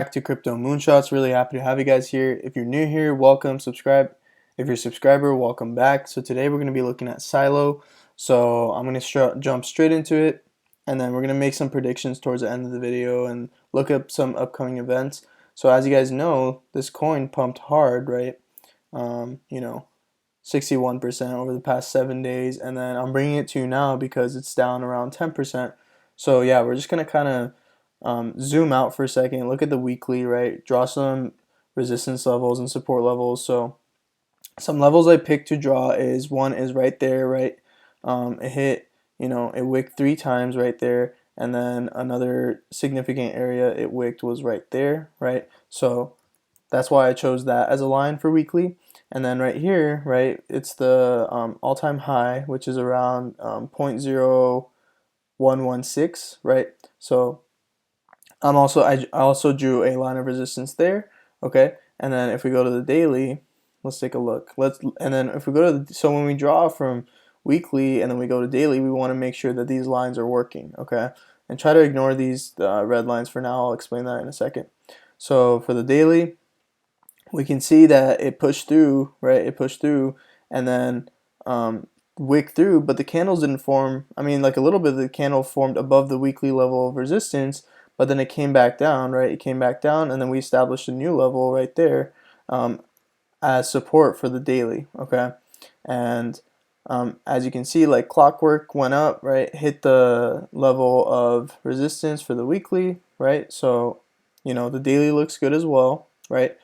Back to Crypto Moonshots. Really happy to have you guys here. If you're new here, welcome, subscribe. If you're a subscriber, welcome back. So today we're going to be looking at Sylo. So I'm going to jump straight into it, and then we're going to make some predictions towards the end of the video and look up some upcoming events. So as you guys know, this coin pumped hard, right? 61% over the past 7 days, and then I'm bringing it to you now because it's down around 10%. So yeah, we're just going to kind of zoom out for a second, look at the weekly, right? Draw some resistance levels and support levels. So some levels I picked to draw is one is right there, right? It hit, it wicked 3 times right there, and then another significant area it wicked was right there, right? So that's why I chose that as a line for weekly. And then right here, right, it's the all-time high, which is around 0.0116, right? So I also drew a line of resistance there, okay? And then if we go to the daily, let's take a look. And then if we go to so when we draw from weekly and then we go to daily, we want to make sure that these lines are working, okay? And try to ignore these red lines for now. I'll explain that in a second. So for the daily, we can see that it pushed through, right? It pushed through and then wick through, but the candles didn't form. I mean, like a little bit of the candle formed above the weekly level of resistance, but then it came back down, right? It came back down, and then we established a new level right there as support for the daily, okay? And as you can see, like clockwork went up, right? Hit the level of resistance for the weekly, right? So, the daily looks good as well, right?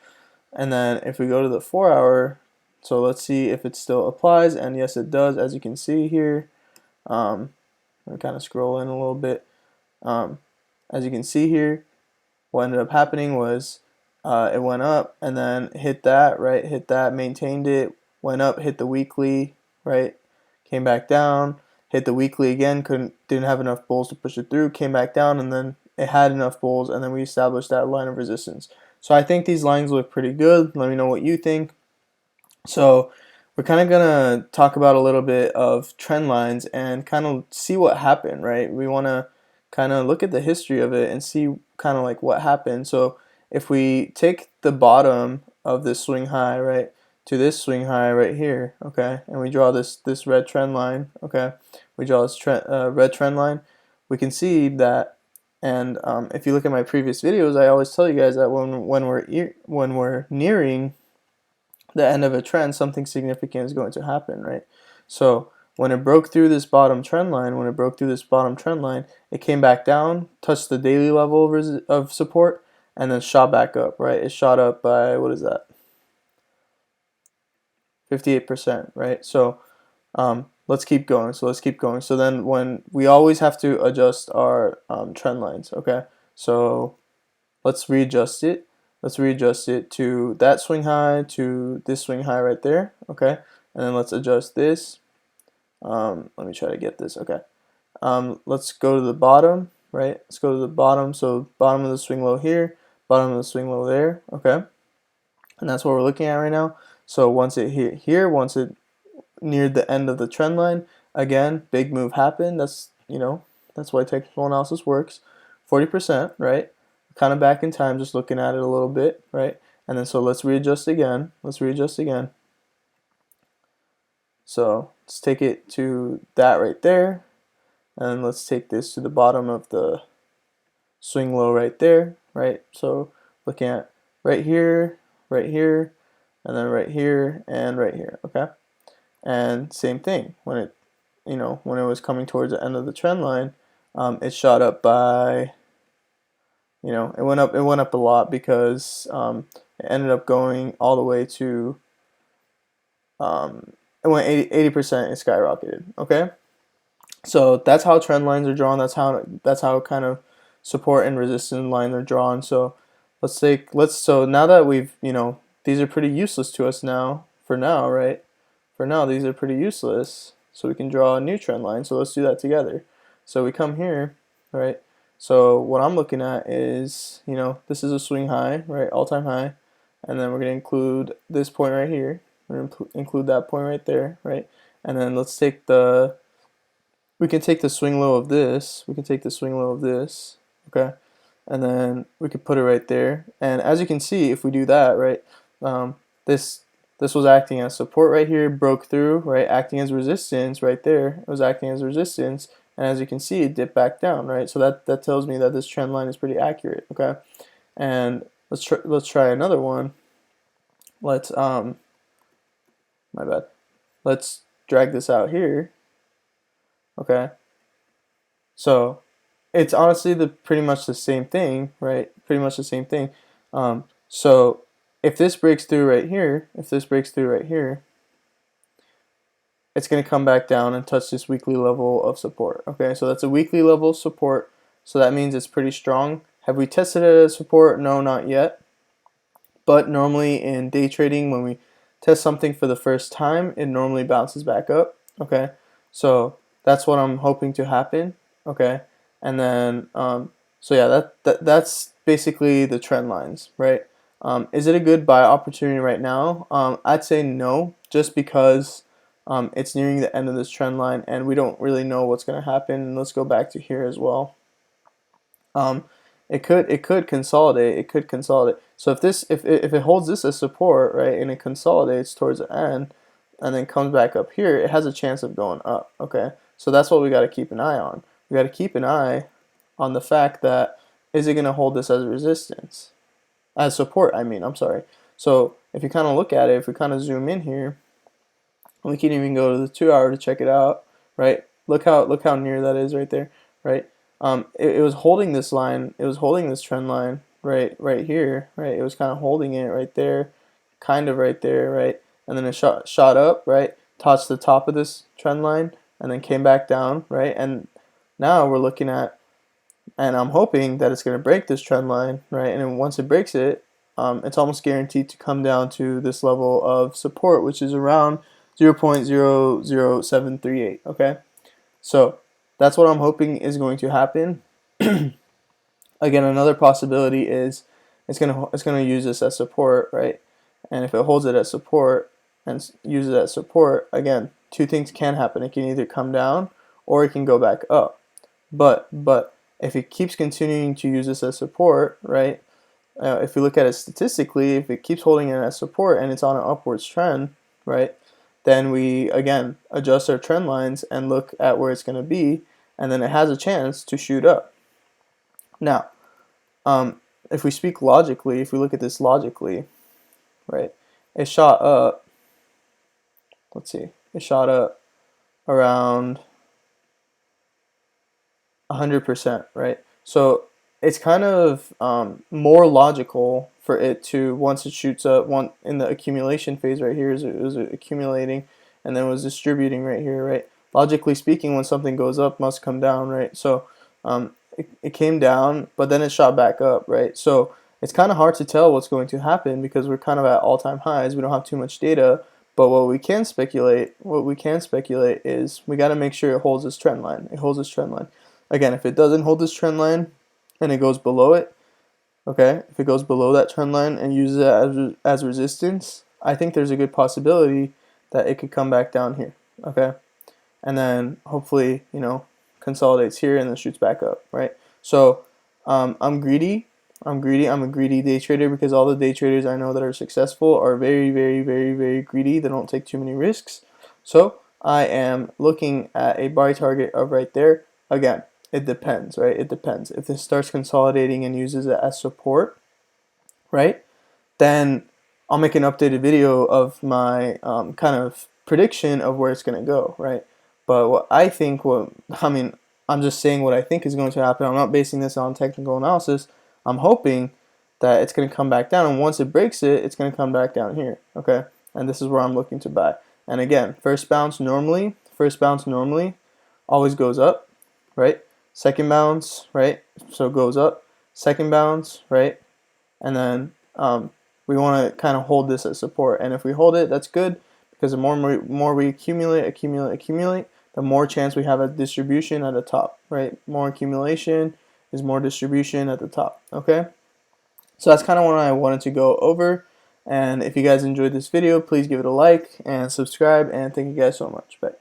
And then if we go to the 4-hour, so let's see if it still applies, and yes it does, as you can see here. I'm kind of scroll in a little bit. As you can see here, what ended up happening was it went up and then hit that, right? Hit that, maintained it, went up, hit the weekly, right? Came back down, hit the weekly again, didn't have enough bulls to push it through, came back down, and then it had enough bulls, and then we established that line of resistance. So I think these lines look pretty good. Let me know what you think. So we're kind of going to talk about a little bit of trend lines and kind of see what happened, right? We want to kind of look at the history of it and see kind of like what happened. So if we take the bottom of this swing high, right, to this swing high right here, okay, and we draw this red trend line, okay, we draw this red trend line, we can see that. And if you look at my previous videos, I always tell you guys that when we're nearing the end of a trend, something significant is going to happen, right? So when it broke through this bottom trend line, it came back down, touched the daily level of support, and then shot back up, right? It shot up by, what is that? 58%, right? So let's keep going. So then when we always have to adjust our trend lines, okay? So let's readjust it. Let's readjust it to that swing high, to this swing high right there, okay? And then let's adjust this. Let me try to get this, okay. Let's go to the bottom, right? Let's go to the bottom. So bottom of the swing low here, bottom of the swing low there, okay? And that's what we're looking at right now. So once it hit here, once it neared the end of the trend line, again, big move happened. That's why technical analysis works. 40%, right? Kind of back in time, just looking at it a little bit, right? And then so let's readjust again. So let's take it to that right there, and let's take this to the bottom of the swing low right there, right? So looking at right here, and then right here, and right here, okay? And same thing, when it was coming towards the end of the trend line, it shot up by, it went up a lot because it ended up going all the way to, it went 80%, it skyrocketed, okay? So that's how trend lines are drawn. That's how kind of support and resistance lines are drawn. So so now that we've, these are pretty useless to us now, for now, right? For now, these are pretty useless. So we can draw a new trend line. So let's do that together. So we come here, right? So what I'm looking at is, this is a swing high, right? All-time high. And then we're going to include this point right here. We're going to include that point right there, right? And then let's take we can take the swing low of this. Okay? and then we could put it right there. And as you can see, if we do that, right, this was acting as support right here, broke through, right, acting as resistance right there. It was acting as resistance, and as you can see, it dipped back down, right? So that tells me that this trend line is pretty accurate, okay? And let's try another one. Let's my bad. Let's drag this out here, okay? So it's honestly pretty much the same thing, right? Pretty much the same thing. So if this breaks through right here, it's going to come back down and touch this weekly level of support. Okay, so that's a weekly level of support. So that means it's pretty strong. Have we tested it as support? No, not yet. But normally in day trading, when we test something for the first time, it normally bounces back up. Okay, so that's what I'm hoping to happen. Okay, and then so yeah, that's basically the trend lines, right? Is it a good buy opportunity right now? I'd say no, just because it's nearing the end of this trend line and we don't really know what's going to happen. And let's go back to here as well. It could consolidate. It could consolidate. So if it holds this as support, right, and it consolidates towards the end, and then comes back up here, it has a chance of going up. Okay, so that's what we got to keep an eye on. We got to keep an eye on the fact that, is it going to hold this as resistance, as support? I mean, I'm sorry. So if you kind of look at it, if we kind of zoom in here, we can even go to the 2-hour to check it out, right? Look how near that is right there, right? It was holding this line, it was holding this trend line right here, right? It was kind of holding it right there, kind of right there, right? And then it shot up, right? Touched the top of this trend line and then came back down, right? And now we're looking at, and I'm hoping that it's going to break this trend line, right? And then once it breaks it, it's almost guaranteed to come down to this level of support, which is around 0.00738. Okay, so that's what I'm hoping is going to happen. Again, another possibility is it's gonna use this as support, right? And if it holds it as support and uses it as support, again, two things can happen. It can either come down or it can go back up. But if it keeps continuing to use this as support, right? If you look at it statistically, if it keeps holding it as support and it's on an upwards trend, right? Then we again adjust our trend lines and look at where it's going to be, and then it has a chance to shoot up. Now, if we speak logically, if we look at this logically, right, it shot up, let's see, it shot up around 100%, right? So it's kind of more logical for it to, once it shoots up, one in the accumulation phase right here, it was accumulating and then was distributing right here, right? Logically speaking, when something goes up, must come down, right? So it came down, but then it shot back up, right? So it's kind of hard to tell what's going to happen because we're kind of at all-time highs. We don't have too much data, but what we can speculate is we got to make sure it holds this trend line. It holds this trend line. Again, if it doesn't hold this trend line and it goes below it, okay, if it goes below that trend line and uses it as resistance, I think there's a good possibility that it could come back down here, okay? And then hopefully, you know, consolidates here and then shoots back up, right? So I'm greedy. I'm a greedy day trader because all the day traders I know that are successful are very, very, very, very greedy. They don't take too many risks. So I am looking at a buy target of right there. Again, it depends, right? It depends. If this starts consolidating and uses it as support, right, then I'll make an updated video of my kind of prediction of where it's going to go, right? But what I think, I'm just saying what I think is going to happen. I'm not basing this on technical analysis. I'm hoping that it's going to come back down, and once it breaks it, it's going to come back down here, okay? And this is where I'm looking to buy. And again, first bounce normally always goes up, right? Second bounce, right? So it goes up. Second bounce, right? And then we want to kind of hold this as support. And if we hold it, that's good because the more we accumulate, the more chance we have a distribution at the top, right? More accumulation is more distribution at the top, okay? So that's kind of what I wanted to go over. And if you guys enjoyed this video, please give it a like and subscribe. And thank you guys so much. Bye.